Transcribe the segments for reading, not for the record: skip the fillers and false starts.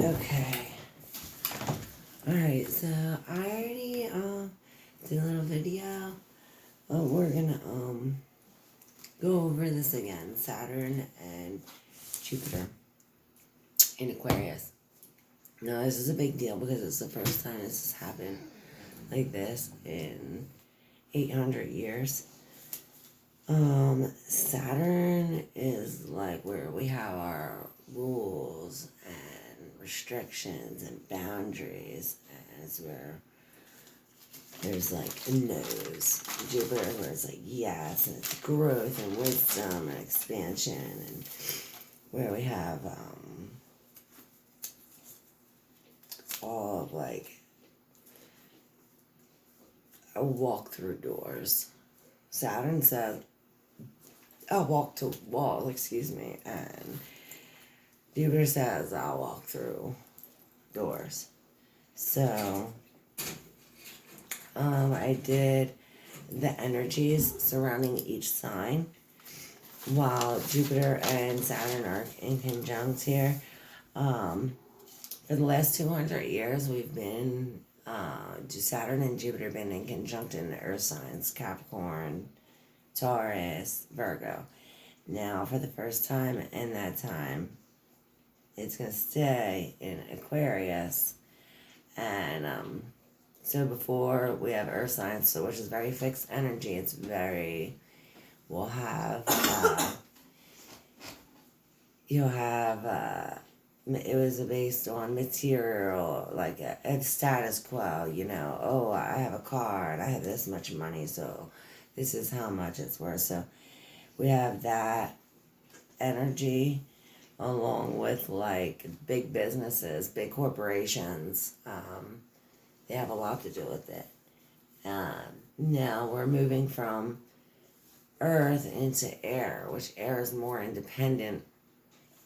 Okay. Alright, so I already did a little video. We're gonna go over this again. Saturn and Jupiter in Aquarius. Now this is a big deal because it's the first time this has happened like this in 800 years. Saturn is like where we have our rules and restrictions and boundaries, and it's where there's like a nose. Jupiter where it's like yes, and it's growth and wisdom and expansion, and where we have all of like a walk through doors. Saturn says I'll walk to wall, and Jupiter says I'll walk through doors. So I did the energies surrounding each sign while Jupiter and Saturn are in conjunct here. For the last 200 years, we've been, Saturn and Jupiter been in conjunct in the earth signs, Capricorn, Taurus, Virgo. Now, for the first time in that time, it's going to stay in Aquarius. And so before we have earth signs, so which is very fixed energy, it's very, we'll have, you'll have, it was based on material, like a status quo, oh, I have a car and I have this much money, so this is how much it's worth. So we have that energy along with like big businesses, big corporations. They have a lot to do with it. Now we're moving from earth into air, which air is more independent,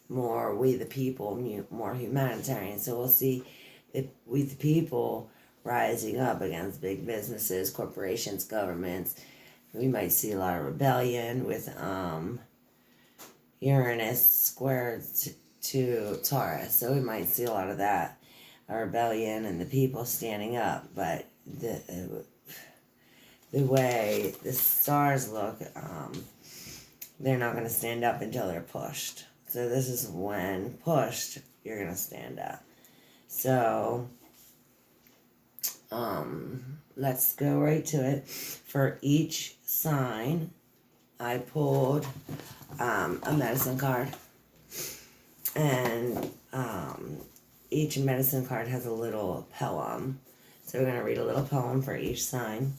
more we the people, more humanitarian. So we'll see we the people rising up against big businesses, corporations, governments. We might see a lot of rebellion with Uranus squared to Taurus. So we might see a lot of that, a rebellion and the people standing up. But the way the stars look, they're not going to stand up until they're pushed. So this is when pushed, you're going to stand up. So let's go right to it. For each sign, I pulled a medicine card. And each medicine card has a little poem. So we're going to read a little poem for each sign.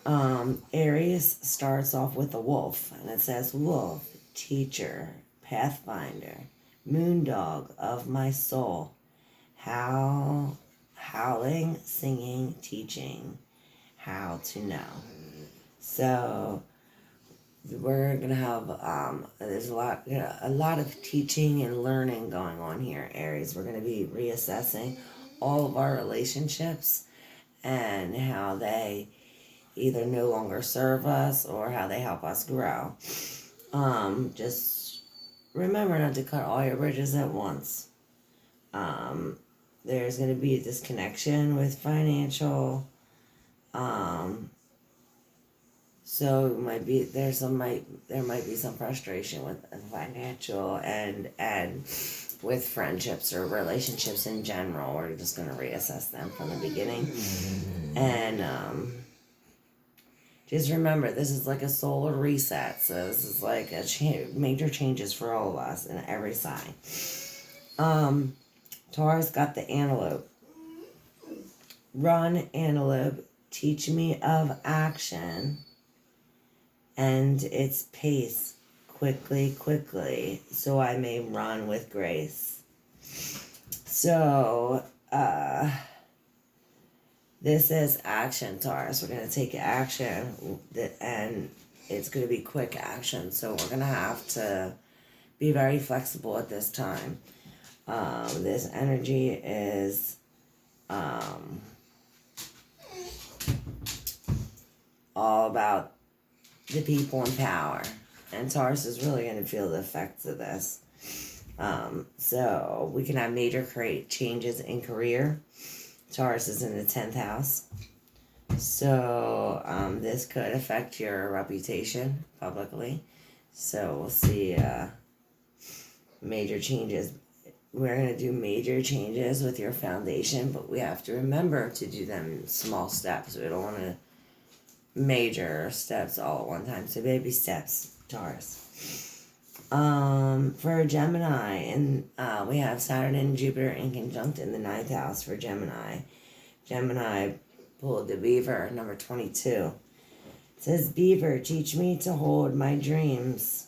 Aries starts off with a wolf, and it says, wolf, teacher, pathfinder, moondog of my soul, howling, singing, teaching, how to know. So we're gonna have there's a lot of teaching and learning going on here, Aries. We're gonna be reassessing all of our relationships and how they either no longer serve us or how they help us grow. Just remember not to cut all your bridges at once. There's going to be a disconnection with financial. So it might be there might be some frustration with financial and with friendships or relationships in general. We're just going to reassess them from the beginning, and just remember, this is like a solar reset. So this is like a major changes for all of us in every sign. Taurus got the antelope. Run, antelope, teach me of action and its pace, quickly, quickly, so I may run with grace. So, this is action, Taurus. We're going to take action, and it's going to be quick action. So we're going to have to be very flexible at this time. This energy is all about the people in power. And Taurus is really going to feel the effects of this. So we can have major changes in career. Taurus is in the 10th house. So this could affect your reputation publicly. So we'll see major changes. We're going to do major changes with your foundation, but we have to remember to do them in small steps. We don't want to major steps all at one time. So baby steps, Taurus. For Gemini, and we have Saturn and Jupiter in conjunct in the 9th house for Gemini. Gemini pulled the Beaver, number 22. It says, Beaver, teach me to hold my dreams.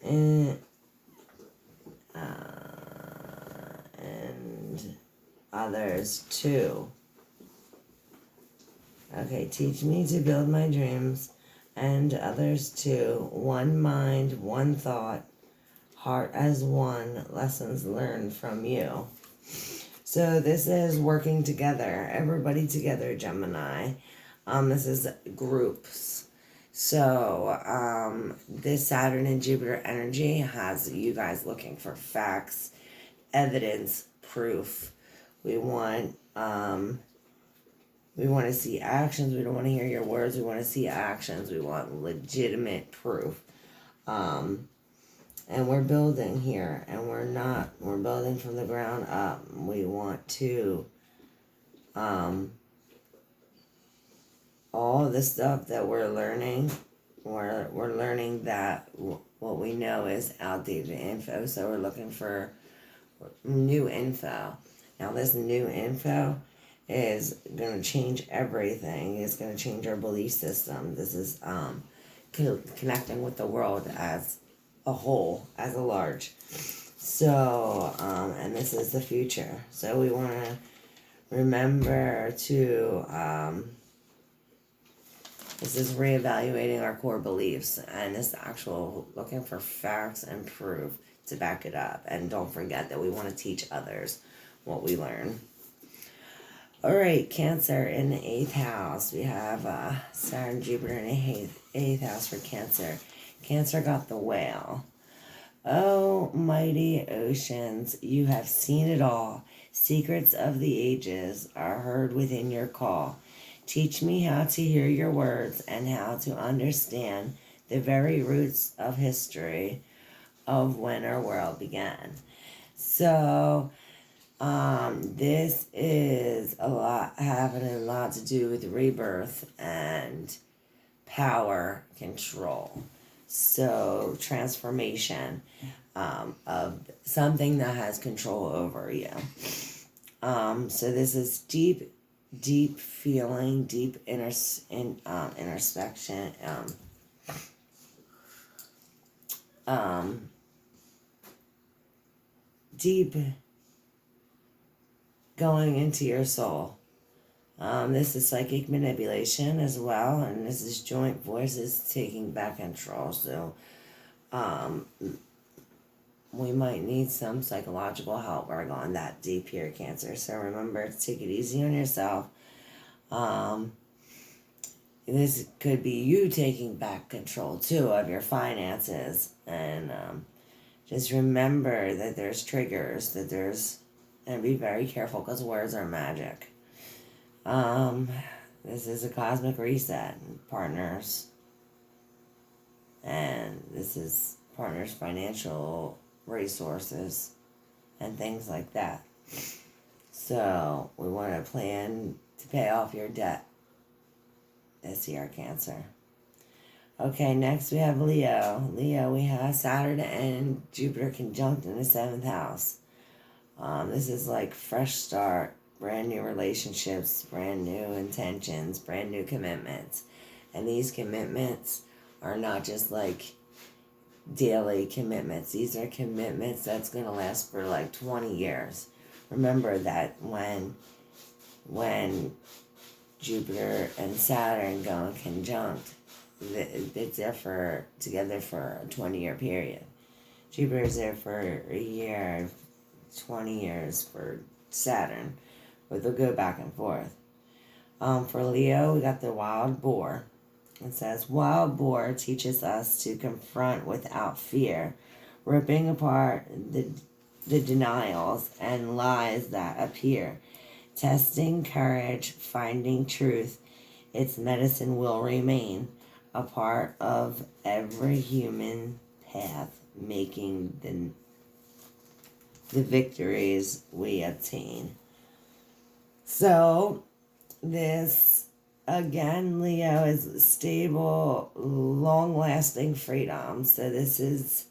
And others too. Okay, teach me to build my dreams and others too. One mind, one thought, heart as one, lessons learned from you. So this is working together, everybody together, Gemini. This is groups. So this Saturn and Jupiter energy has you guys looking for facts, evidence, proof. We want to see actions. We don't want to hear your words. We want to see actions. We want legitimate proof. And we're building here, and we're building from the ground up. We want to, all the stuff that we're learning, we're learning that what we know is outdated info, so we're looking for new info. Now this new info is going to change everything. It's going to change our belief system. This is connecting with the world as a whole, as a large. So, and this is the future. So we want to remember to, this is reevaluating our core beliefs, and this actual looking for facts and proof to back it up. And don't forget that we want to teach others what we learn. All right, Cancer in the 8th house. We have Saturn, Jupiter in the 8th house for Cancer. Cancer got the Whale. Oh, mighty oceans, you have seen it all. Secrets of the ages are heard within your call. Teach me how to hear your words and how to understand the very roots of history of when our world began. So, this is having a lot to do with rebirth and power control. So transformation of something that has control over you. So this is deep feeling, deep introspection. Deep going into your soul. This is psychic manipulation as well, and this is joint voices taking back control. So, we might need some psychological help. We're going that deep here, Cancer. So remember to take it easy on yourself. This could be you taking back control too of your finances, and just remember that there's triggers, and be very careful because words are magic. This is a cosmic reset, partners. And this is partners' financial resources and things like that. So we want to plan to pay off your debt this year, Cancer. Okay, next we have Leo. Leo, we have Saturn and Jupiter conjunct in the 7th house. This is like fresh start, brand new relationships, brand new intentions, brand new commitments. And these commitments are not just like daily commitments. These are commitments that's going to last for like 20 years. Remember that when Jupiter and Saturn go in conjunct, it's there together for a 20-year period. Jupiter's there for a year, 20 years for Saturn, but they'll go back and forth. For Leo, we got the wild boar. It says, wild boar teaches us to confront without fear, ripping apart the denials and lies that appear, testing courage, finding truth. Its medicine will remain a part of every human path, making the victories we obtain. So, this again, Leo, is stable, long lasting freedom. So, this is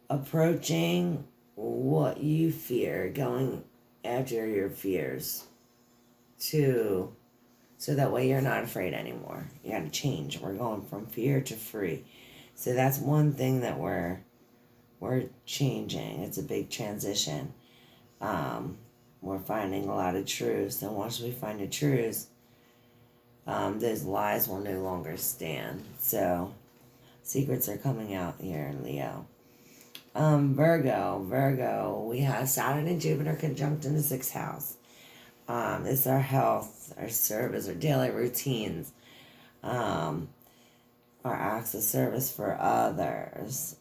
approaching what you fear, going after your fears so that way you're not afraid anymore. You got to change. We're going from fear to free. So that's one thing that we're changing. It's a big transition. We're finding a lot of truths, and once we find the truths, those lies will no longer stand. So secrets are coming out here in Leo. Virgo, we have Saturn and Jupiter conjunct in the 6th house. It's our health, our service, our daily routines, our acts of service for others.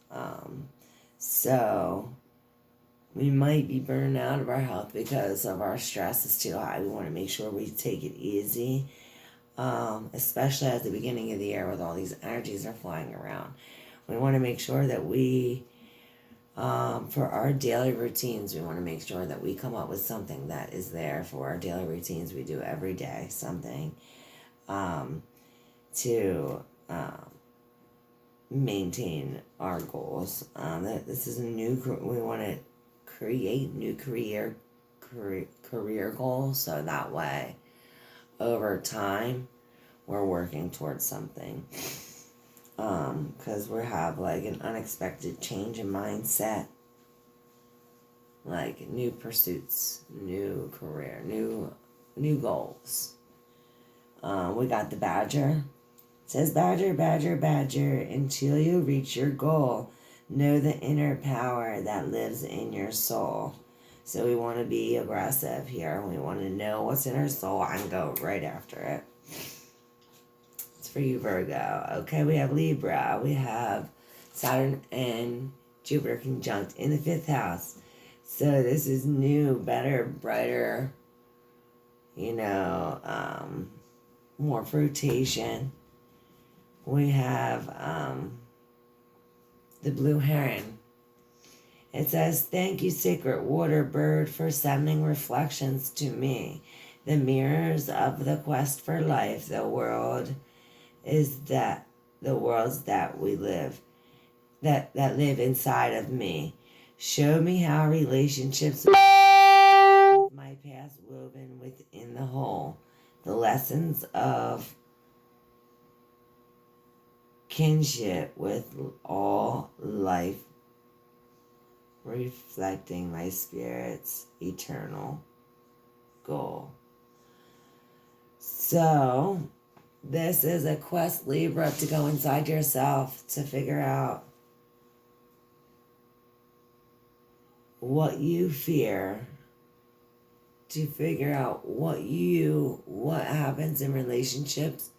So we might be burning out of our health because of our stress is too high. We want to make sure we take it easy, especially at the beginning of the year with all these energies are flying around. We want to make sure that we, for our daily routines, we want to make sure that we come up with something that is there for our daily routines. We do every day something to maintain our goals. This is we want to create new career goals, so that way over time we're working towards something. Because we have like an unexpected change in mindset, like new pursuits, new career, new goals. We got the badger. It says, badger, badger, badger, until you reach your goal, know the inner power that lives in your soul. So we want to be aggressive here. We want to know what's in our soul and go right after it. For you, Virgo. Okay, we have Libra. We have Saturn and Jupiter conjunct in the 5th house. So this is new, better, brighter, more fruitation. We have the blue heron. It says, thank you, sacred water bird, for sending reflections to me. The mirrors of the quest for life, the worlds that we live, that live inside of me. Show me how relationships with my past woven within the whole. The lessons of kinship with all life, reflecting my spirit's eternal goal. So, this is a quest, Libra, to go inside yourself, to figure out what you fear, to figure out what happens in relationships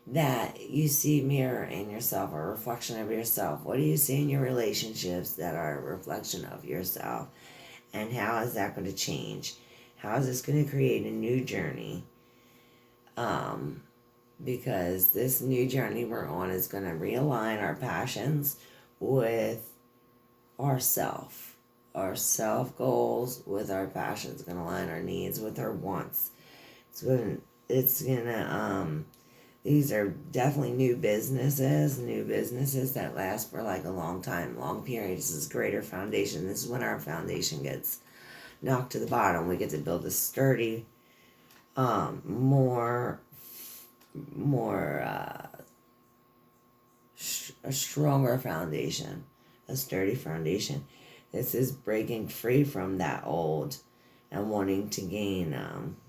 that you see mirror in yourself, or a reflection of yourself. What do you see in your relationships that are a reflection of yourself? And how is that going to change? How is this going to create a new journey? Because this new journey we're on is going to realign our passions with our self goals with our passions. It's going to align our needs with our wants. These are definitely new businesses that last for like a long time, long period. This is greater foundation. This is when our foundation gets knocked to the bottom. We get to build a sturdy, a stronger foundation, a sturdy foundation. This is breaking free from that old and wanting to gain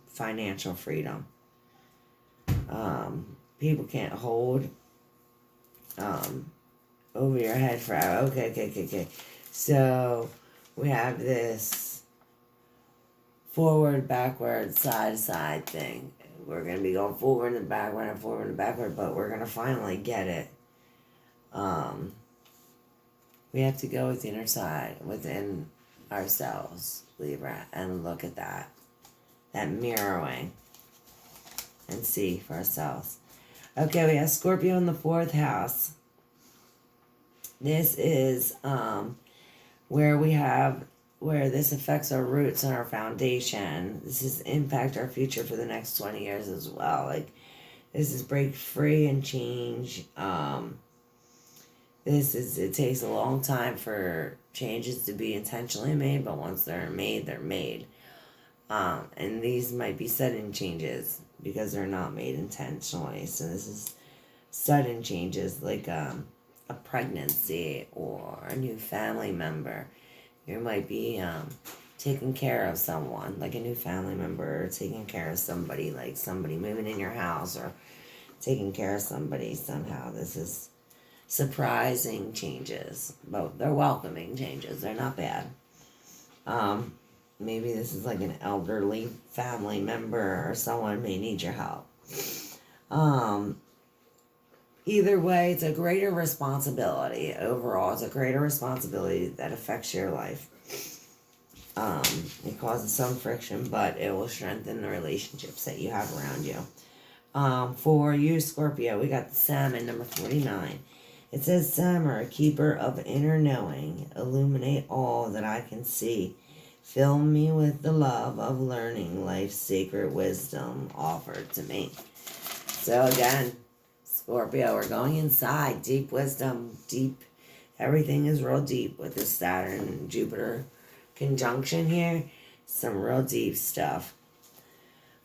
financial freedom. People can't hold over your head forever. Okay. So we have this forward, backward, side to side thing. we're going to be going forward and backward and forward and backward, but we're going to finally get it. We have to go within our side, within ourselves, Libra, and look at that mirroring, and see for ourselves. Okay, we have Scorpio in the 4th house. This is where this affects our roots and our foundation. This is impact our future for the next 20 years as well. Like, this is break free and change. It takes a long time for changes to be intentionally made, but once they're made, they're made. And these might be sudden changes because they're not made intentionally. So this is sudden changes, like a pregnancy or a new family member. You might be taking care of someone, like a new family member, or taking care of somebody, like somebody moving in your house, or taking care of somebody somehow. This is surprising changes, but they're welcoming changes. They're not bad. Maybe this is like an elderly family member, or someone may need your help. Either way, it's a greater responsibility. Overall, it's a greater responsibility that affects your life. It causes some friction, but it will strengthen the relationships that you have around you. For you, Scorpio, we got the Salmon, number 49. It says, Summer, keeper of inner knowing, illuminate all that I can see. Fill me with the love of learning life's sacred wisdom offered to me. So again, Scorpio, we're going inside. Deep wisdom, deep. Everything is real deep with this Saturn and Jupiter conjunction here. Some real deep stuff.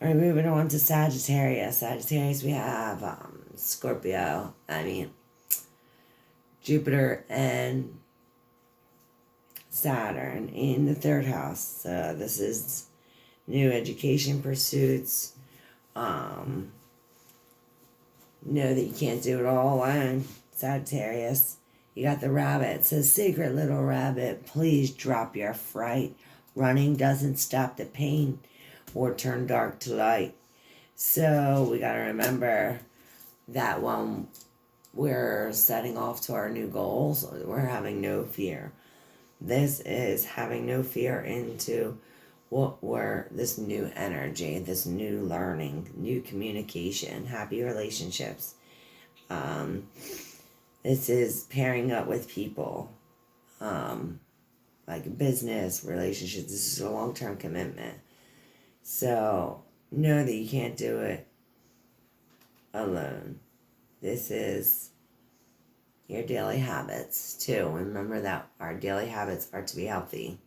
All right, moving on to Sagittarius. Sagittarius, we have Jupiter and Saturn in the 3rd house. So this is new education pursuits. Know that you can't do it all alone, Sagittarius. You got the rabbit. It says, secret little rabbit, please drop your fright. Running doesn't stop the pain or turn dark to light. So we got to remember that when we're setting off to our new goals, we're having no fear. This is having no fear into this new energy, this new learning, new communication, happy relationships. This is pairing up with people, like business, relationships. This is a long-term commitment. So know that you can't do it alone. This is your daily habits too. Remember that our daily habits are to be healthy.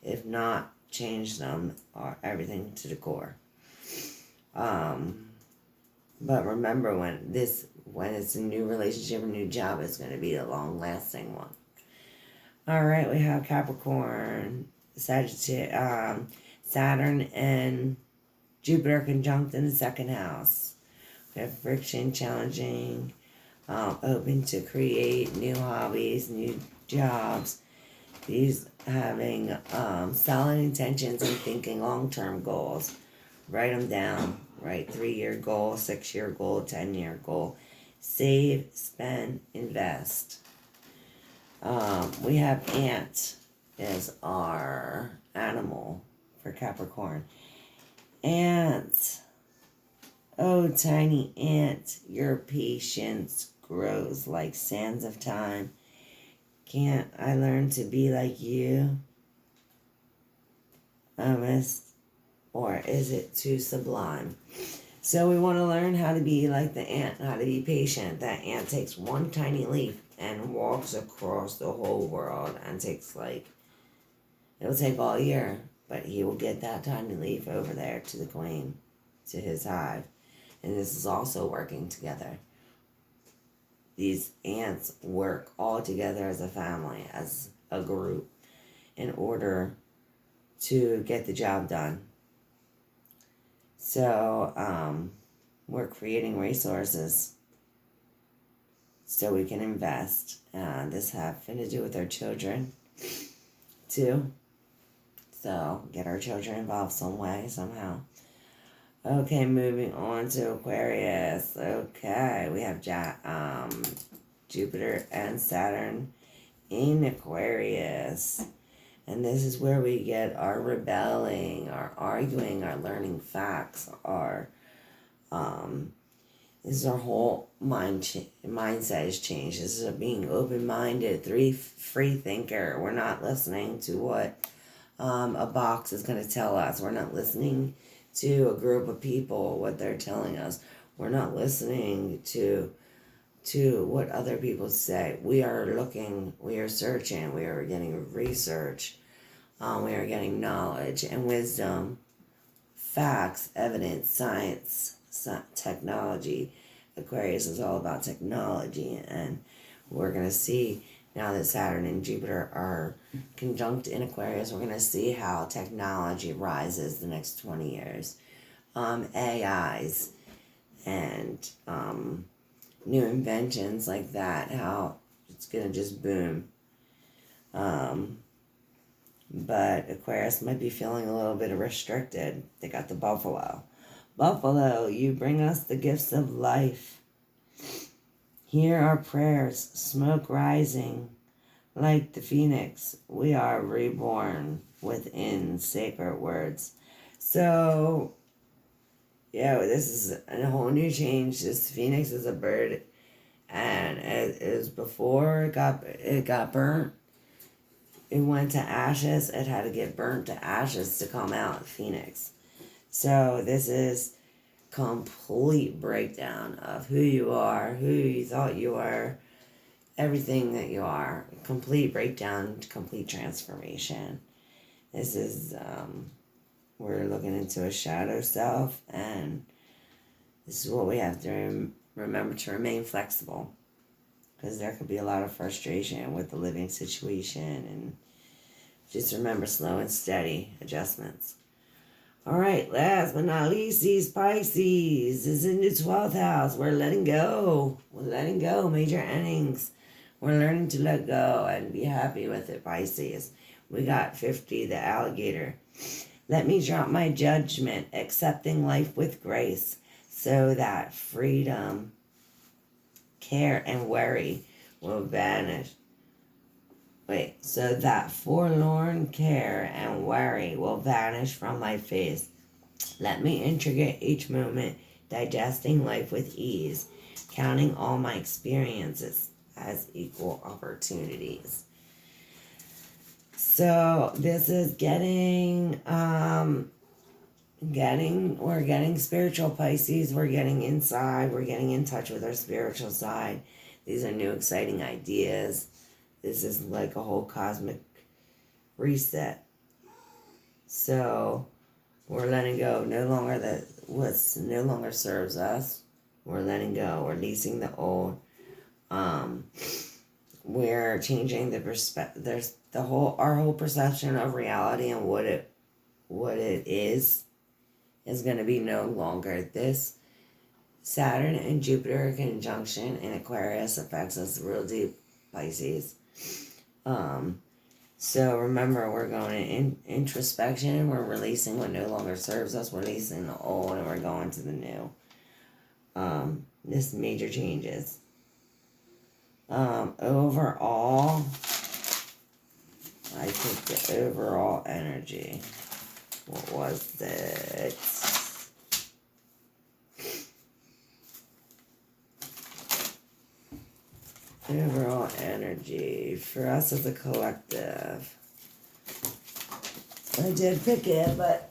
If not, change them or everything to the core. But remember, when it's a new relationship, a new job, it's going to be a long-lasting one. All right, we have Capricorn, Sagittarius, Saturn and Jupiter conjunct in the 2nd house. We have friction, challenging, open to create new hobbies, new jobs. These having solid intentions and thinking long-term goals. Write them down. Write 3-year goal, 6-year goal, 10-year goal. Save, spend, invest. We have ant as our animal for Capricorn. Ants. Oh, tiny ant, your patience grows like sands of time. Can't I learn to be like you? Or is it too sublime? So we want to learn how to be like the ant, how to be patient. That ant takes one tiny leaf and walks across the whole world, and it'll take all year, but he will get that tiny leaf over there to the queen, to his hive. And this is also working together. These ants work all together as a family, as a group, in order to get the job done. So we're creating resources so we can invest. This having to do with our children too. So get our children involved some way, somehow. Okay, moving on to Aquarius. Okay, we have Jupiter and Saturn in Aquarius. And this is where we get our rebelling, our arguing, our learning facts, our this is our whole mindset is changed. This is a being open-minded, free thinker. We're not listening to what a box is going to tell us. We're not listening to a group of people, what they're telling us. We're not listening to what other people say. We are looking, we are searching, we are getting research, we are getting knowledge and wisdom, facts, evidence, science, technology. Aquarius is all about technology, and we're going to see now that Saturn and Jupiter are conjunct in Aquarius, we're going to see how technology rises the next 20 years. AIs and new inventions like that, how it's going to just boom. But Aquarius might be feeling a little bit restricted. They got the buffalo. Buffalo, you bring us the gifts of life. Hear our prayers, smoke rising. Like the phoenix, we are reborn within sacred words. So, yeah, this is a whole new change. This phoenix is a bird, and it is before it got burnt. It went to ashes. It had to get burnt to ashes to come out, phoenix. So this is complete breakdown of who you are, who you thought you were, everything that you are. Complete breakdown, complete transformation. This is, we're looking into a shadow self, and this is what we have to remember, to remain flexible. Because there could be a lot of frustration with the living situation, and just remember slow and steady adjustments. All right, last but not least, these Pisces is in the 12th house. We're letting go. We're letting go. Major endings. We're learning to let go and be happy with it, Pisces. We got 50, the alligator. Let me drop my judgment, accepting life with grace, so that freedom, care, and worry will vanish. So that forlorn care and worry will vanish from my face. Let me integrate each moment, digesting life with ease, counting all my experiences as equal opportunities. So this is we're getting spiritual, Pisces. We're getting inside. We're getting in touch with our spiritual side. These are new, exciting ideas. This is like a whole cosmic reset. So we're letting go. No longer that what's no longer serves us. We're letting go. We're releasing the old. We're changing the perspective. There's our whole perception of reality and what it is going to be no longer. This Saturn and Jupiter conjunction in Aquarius affects us real deep, Pisces. So remember, we're going in introspection. We're releasing what no longer serves us. We're releasing the old, and we're going to the new. This major changes. Overall, I think the overall energy. What was it? Overall energy for us as a collective. I did pick it, but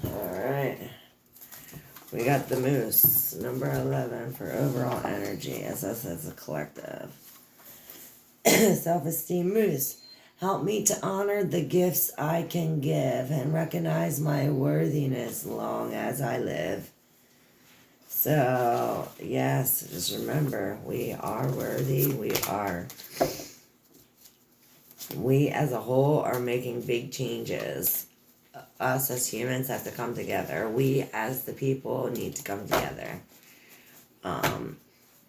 alright. We got the moose, number 11, for overall energy as us as a collective. Self-esteem moose. Help me to honor the gifts I can give and recognize my worthiness long as I live. So, yes, just remember, we are worthy. We as a whole are making big changes. Us as humans have to come together. We as the people need to come together.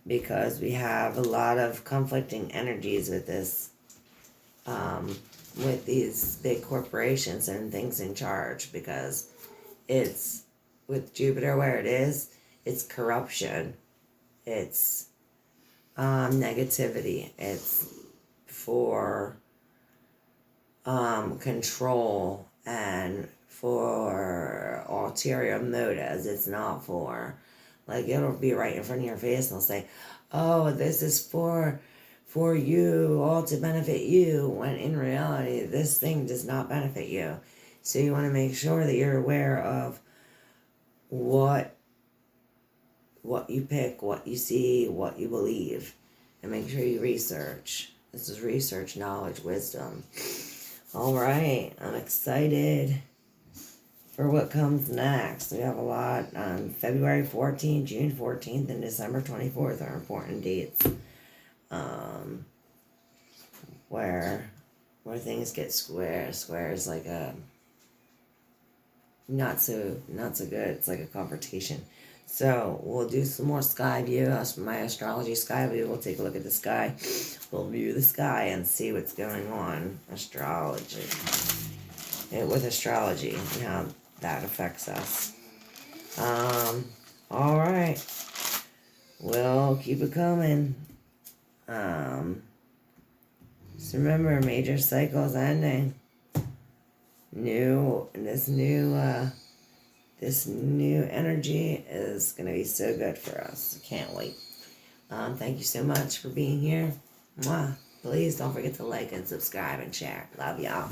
Because we have a lot of conflicting energies with this, with these big corporations and things in charge, because it's with Jupiter where it is, it's corruption. It's negativity. It's for control and for ulterior motives. It's not for, like, it'll be right in front of your face and they'll say, oh, this is for you, all to benefit you, when in reality, this thing does not benefit you. So you want to make sure that you're aware of what you pick, what you see, what you believe, and make sure you research. This is research, knowledge, wisdom. All right, I'm excited for what comes next. We have a lot on February 14th, June 14th, and December 24th are important dates. Where things get square. Square is like a not so good. It's like a confrontation. So we'll do some more sky view. My astrology sky view. We'll take a look at the sky. We'll view the sky and see what's going on. Astrology. With astrology and how that affects us. All right. We'll keep it coming. So remember, major cycles ending. This new energy is going to be so good for us. Can't wait. Thank you so much for being here. Mwah. Please don't forget to like and subscribe and share. Love y'all.